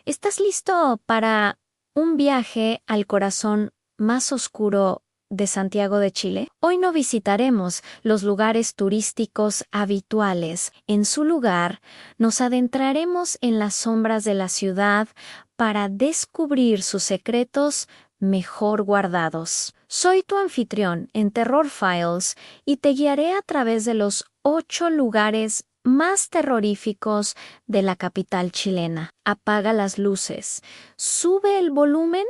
¿Estás listo para un viaje al corazón más oscuro de Santiago de Chile? Hoy no visitaremos los lugares turísticos habituales. En su lugar, nos adentraremos en las sombras de la ciudad para descubrir sus secretos mejor guardados. Soy tu anfitrión en Terror Files y te guiaré a través de los 8 lugares más terroríficos de la capital chilena. Apaga las luces, sube el volumen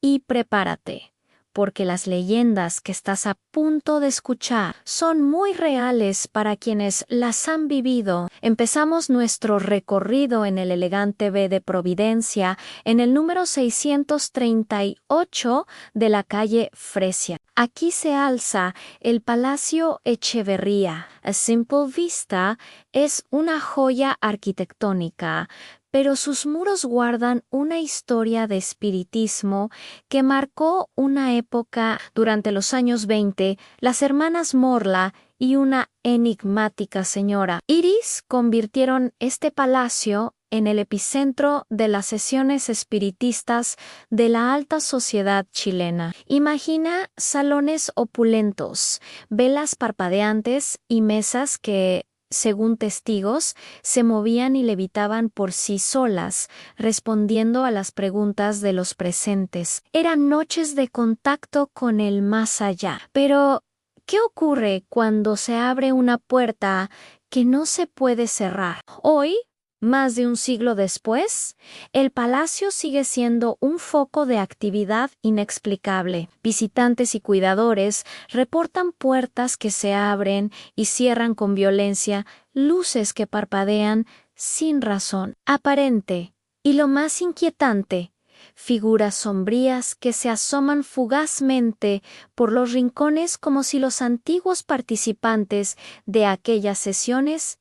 y prepárate, porque las leyendas que estás a punto de escuchar son muy reales para quienes las han vivido. Empezamos nuestro recorrido en el elegante B de Providencia, en el número 638 de la calle Fresia. Aquí se alza el Palacio Echeverría. A Simple Vista es una joya arquitectónica, pero sus muros guardan una historia de espiritismo que marcó una época durante los años 20. Las hermanas Morla y una enigmática señora Iris convirtieron este palacio en el epicentro de las sesiones espiritistas de la alta sociedad chilena. Imagina salones opulentos, velas parpadeantes y mesas que, según testigos, se movían y levitaban por sí solas, respondiendo a las preguntas de los presentes. Eran noches de contacto con el más allá. Pero, ¿qué ocurre cuando se abre una puerta que no se puede cerrar? Hoy, más de un siglo después, el palacio sigue siendo un foco de actividad inexplicable. Visitantes y cuidadores reportan puertas que se abren y cierran con violencia, luces que parpadean sin razón aparente. Y lo más inquietante, figuras sombrías que se asoman fugazmente por los rincones como si los antiguos participantes de aquellas sesiones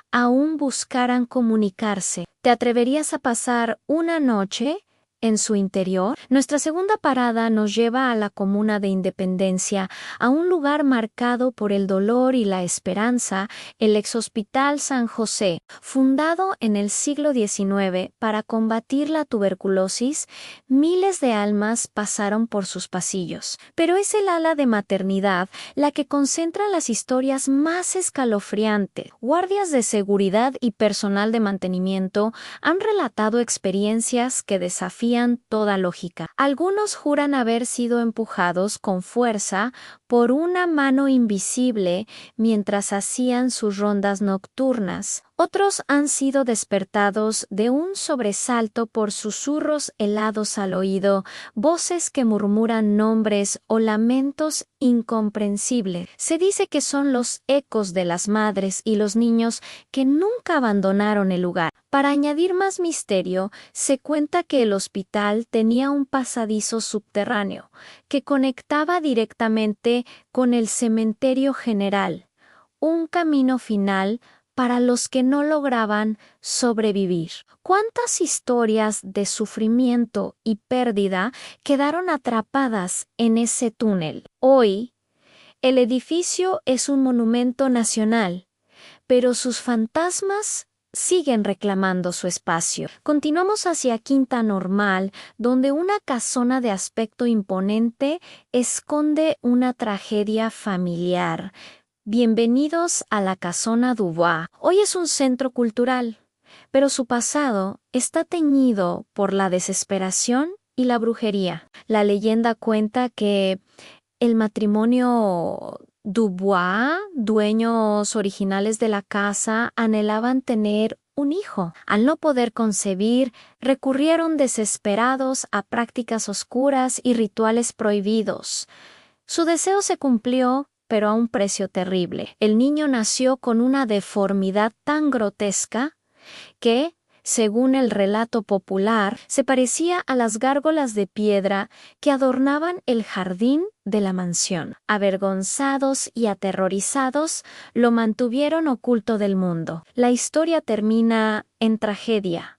aún buscaran comunicarse. ¿Te atreverías a pasar una noche en su interior? Nuestra segunda parada nos lleva a la comuna de Independencia, a un lugar marcado por el dolor y la esperanza, el Exhospital San José. Fundado en el siglo XIX para combatir la tuberculosis, miles de almas pasaron por sus pasillos. Pero es el ala de maternidad la que concentra las historias más escalofriantes. Guardias de seguridad y personal de mantenimiento han relatado experiencias que desafían toda lógica. Algunos juran haber sido empujados con fuerza por una mano invisible mientras hacían sus rondas nocturnas. Otros han sido despertados de un sobresalto por susurros helados al oído, voces que murmuran nombres o lamentos incomprensibles. Se dice que son los ecos de las madres y los niños que nunca abandonaron el lugar. Para añadir más misterio, se cuenta que el hospital tenía un pasadizo subterráneo que conectaba directamente con el cementerio general, un camino final para los que no lograban sobrevivir. ¿Cuántas historias de sufrimiento y pérdida quedaron atrapadas en ese túnel? Hoy, el edificio es un monumento nacional, pero sus fantasmas siguen reclamando su espacio. Continuamos hacia Quinta Normal, donde una casona de aspecto imponente esconde una tragedia familiar. Bienvenidos a la Casona Dubois. Hoy es un centro cultural, pero su pasado está teñido por la desesperación y la brujería. La leyenda cuenta que el matrimonio Dubois, dueños originales de la casa, anhelaban tener un hijo. Al no poder concebir, recurrieron desesperados a prácticas oscuras y rituales prohibidos. Su deseo se cumplió, pero a un precio terrible. El niño nació con una deformidad tan grotesca que, según el relato popular, se parecía a las gárgolas de piedra que adornaban el jardín de la mansión. Avergonzados y aterrorizados, lo mantuvieron oculto del mundo. La historia termina en tragedia,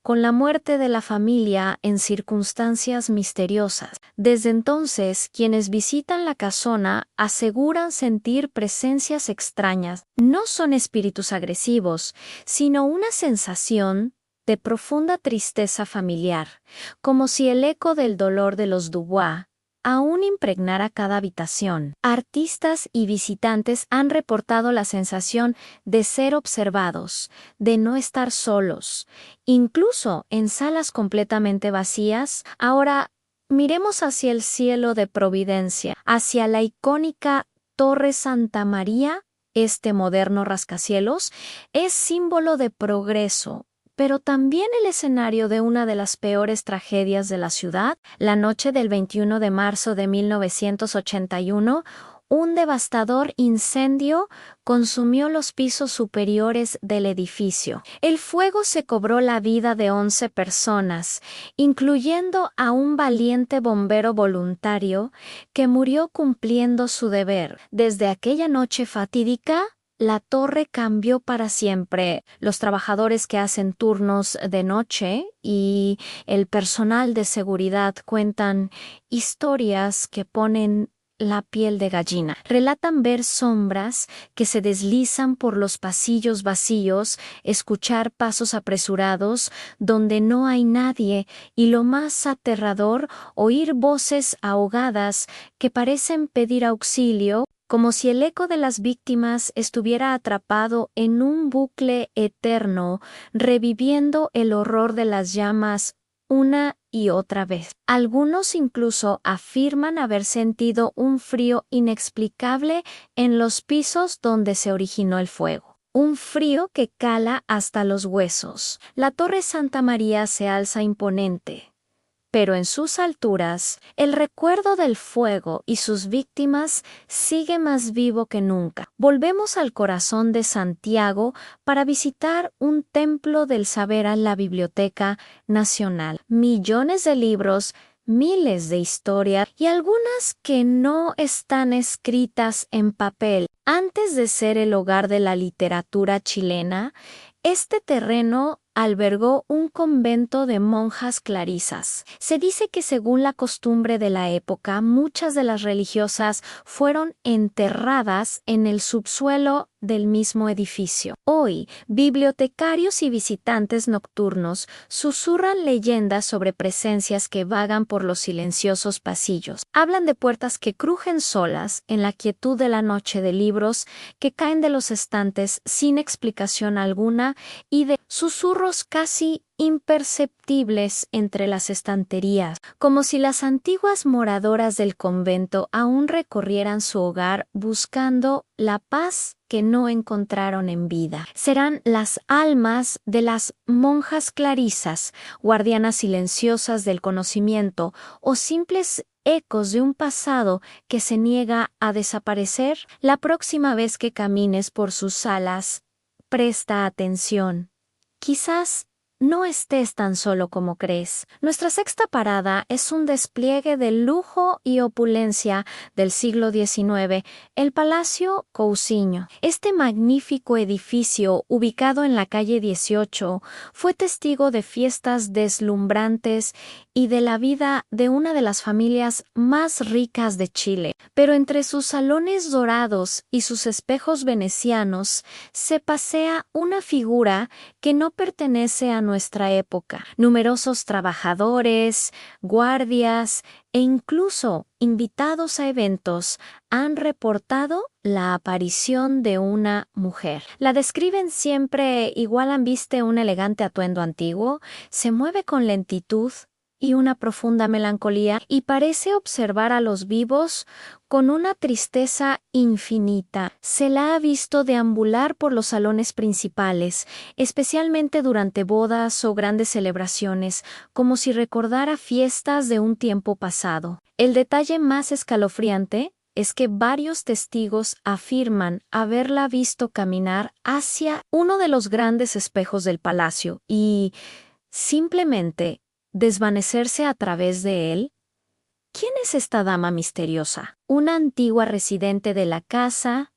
con la muerte de la familia en circunstancias misteriosas. Desde entonces, quienes visitan la casona aseguran sentir presencias extrañas. No son espíritus agresivos, sino una sensación de profunda tristeza familiar, como si el eco del dolor de los Dubois aún impregnara cada habitación. Artistas y visitantes han reportado la sensación de ser observados, de no estar solos, incluso en salas completamente vacías. Ahora, miremos hacia el cielo de Providencia, hacia la icónica Torre Santa María. Este moderno rascacielos es símbolo de progreso, pero también el escenario de una de las peores tragedias de la ciudad. La noche del 21 de marzo de 1981, un devastador incendio consumió los pisos superiores del edificio. El fuego se cobró la vida de 11 personas, incluyendo a un valiente bombero voluntario que murió cumpliendo su deber. Desde aquella noche fatídica, la torre cambió para siempre. Los trabajadores que hacen turnos de noche y el personal de seguridad cuentan historias que ponen la piel de gallina. Relatan ver sombras que se deslizan por los pasillos vacíos, escuchar pasos apresurados donde no hay nadie y, lo más aterrador, oír voces ahogadas que parecen pedir auxilio, como si el eco de las víctimas estuviera atrapado en un bucle eterno, reviviendo el horror de las llamas una y otra vez. Algunos incluso afirman haber sentido un frío inexplicable en los pisos donde se originó el fuego. Un frío que cala hasta los huesos. La Torre Santa María se alza imponente, pero en sus alturas, el recuerdo del fuego y sus víctimas sigue más vivo que nunca. Volvemos al corazón de Santiago para visitar un templo del saber en la Biblioteca Nacional. Millones de libros, miles de historias y algunas que no están escritas en papel. Antes de ser el hogar de la literatura chilena, este terreno albergó un convento de monjas clarisas. Se dice que, según la costumbre de la época, muchas de las religiosas fueron enterradas en el subsuelo del mismo edificio. Hoy, bibliotecarios y visitantes nocturnos susurran leyendas sobre presencias que vagan por los silenciosos pasillos. Hablan de puertas que crujen solas en la quietud de la noche, de libros que caen de los estantes sin explicación alguna y de susurros casi imperceptibles entre las estanterías, como si las antiguas moradoras del convento aún recorrieran su hogar buscando la paz que no encontraron en vida. Serán las almas de las monjas clarisas, guardianas silenciosas del conocimiento, o simples ecos de un pasado que se niega a desaparecer. La próxima vez que camines por sus salas, presta atención. Quizás no estés tan solo como crees. Nuestra sexta parada es un despliegue de lujo y opulencia del siglo XIX, el Palacio Cousiño. Este magnífico edificio, ubicado en la calle 18, fue testigo de fiestas deslumbrantes y de la vida de una de las familias más ricas de Chile. Pero entre sus salones dorados y sus espejos venecianos se pasea una figura que no pertenece a nuestra época. Numerosos trabajadores, guardias e incluso invitados a eventos han reportado la aparición de una mujer. La describen siempre igual. Viste un elegante atuendo antiguo, se mueve con lentitud y una profunda melancolía, y parece observar a los vivos con una tristeza infinita. Se la ha visto deambular por los salones principales, especialmente durante bodas o grandes celebraciones, como si recordara fiestas de un tiempo pasado. El detalle más escalofriante es que varios testigos afirman haberla visto caminar hacia uno de los grandes espejos del palacio y simplemente desvanecerse a través de él. ¿Quién es esta dama misteriosa? Una antigua residente de la casa,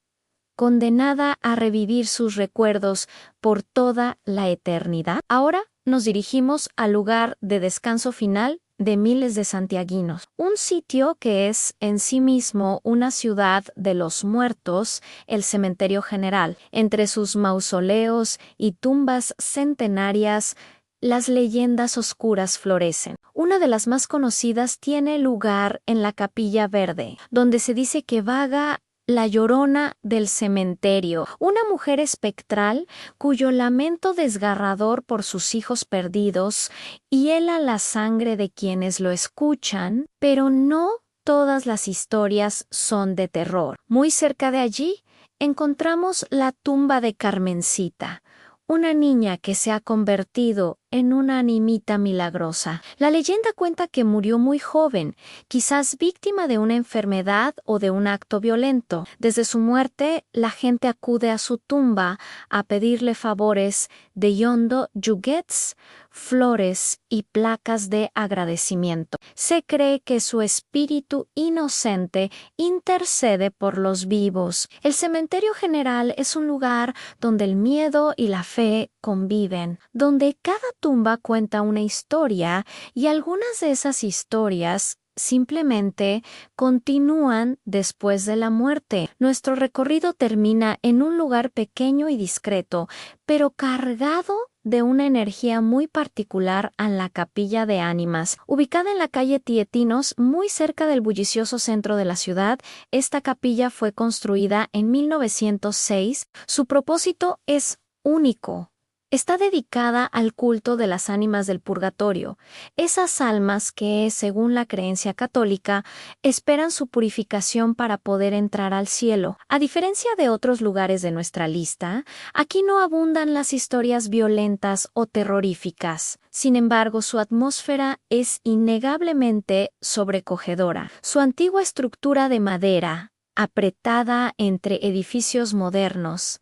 condenada a revivir sus recuerdos por toda la eternidad. Ahora nos dirigimos al lugar de descanso final de miles de santiaguinos, un sitio que es en sí mismo una ciudad de los muertos, el Cementerio General. Entre sus mausoleos y tumbas centenarias las leyendas oscuras florecen. Una de las más conocidas tiene lugar en la Capilla Verde, donde se dice que vaga la Llorona del cementerio, una mujer espectral cuyo lamento desgarrador por sus hijos perdidos hiela la sangre de quienes lo escuchan, pero no todas las historias son de terror. Muy cerca de allí encontramos la tumba de Carmencita, una niña que se ha convertido en una animita milagrosa. La leyenda cuenta que murió muy joven, quizás víctima de una enfermedad o de un acto violento. Desde su muerte, la gente acude a su tumba a pedirle favores de yondo, juguetes, flores y placas de agradecimiento. Se cree que su espíritu inocente intercede por los vivos. El cementerio general es un lugar donde el miedo y la fe conviven, donde cada tumba cuenta una historia y algunas de esas historias simplemente continúan después de la muerte. Nuestro recorrido termina en un lugar pequeño y discreto, pero cargado de una energía muy particular a la Capilla de Ánimas. Ubicada en la calle Tietinos, muy cerca del bullicioso centro de la ciudad, esta capilla fue construida en 1906. Su propósito es único. Está dedicada al culto de las ánimas del purgatorio, esas almas que, según la creencia católica, esperan su purificación para poder entrar al cielo. A diferencia de otros lugares de nuestra lista, aquí no abundan las historias violentas o terroríficas. Sin embargo, su atmósfera es innegablemente sobrecogedora. Su antigua estructura de madera, apretada entre edificios modernos,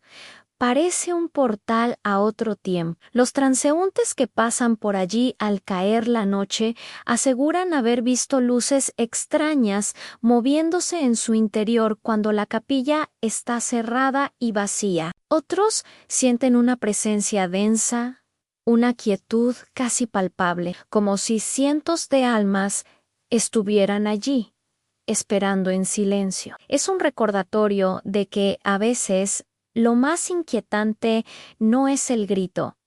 parece un portal a otro tiempo. Los transeúntes que pasan por allí al caer la noche aseguran haber visto luces extrañas moviéndose en su interior cuando la capilla está cerrada y vacía. Otros sienten una presencia densa, una quietud casi palpable, como si cientos de almas estuvieran allí, esperando en silencio. Es un recordatorio de que a veces lo más inquietante no es el grito,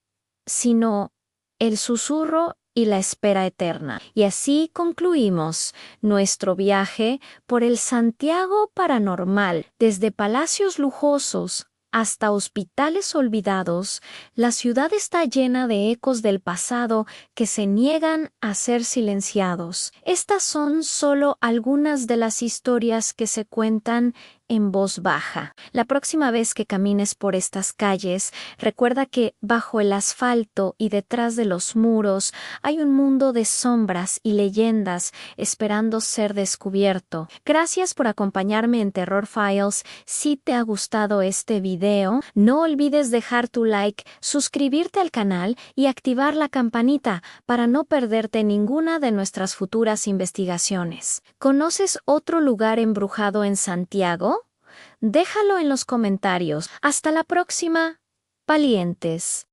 sino el susurro y la espera eterna. Y así concluimos nuestro viaje por el Santiago paranormal. Desde palacios lujosos hasta hospitales olvidados, la ciudad está llena de ecos del pasado que se niegan a ser silenciados. Estas son solo algunas de las historias que se cuentan en voz baja. La próxima vez que camines por estas calles, recuerda que bajo el asfalto y detrás de los muros hay un mundo de sombras y leyendas esperando ser descubierto. Gracias por acompañarme en Terror Files. Si te ha gustado este video, no olvides dejar tu like, suscribirte al canal y activar la campanita para no perderte ninguna de nuestras futuras investigaciones. ¿Conoces otro lugar embrujado en Santiago? Déjalo en los comentarios. Hasta la próxima, valientes.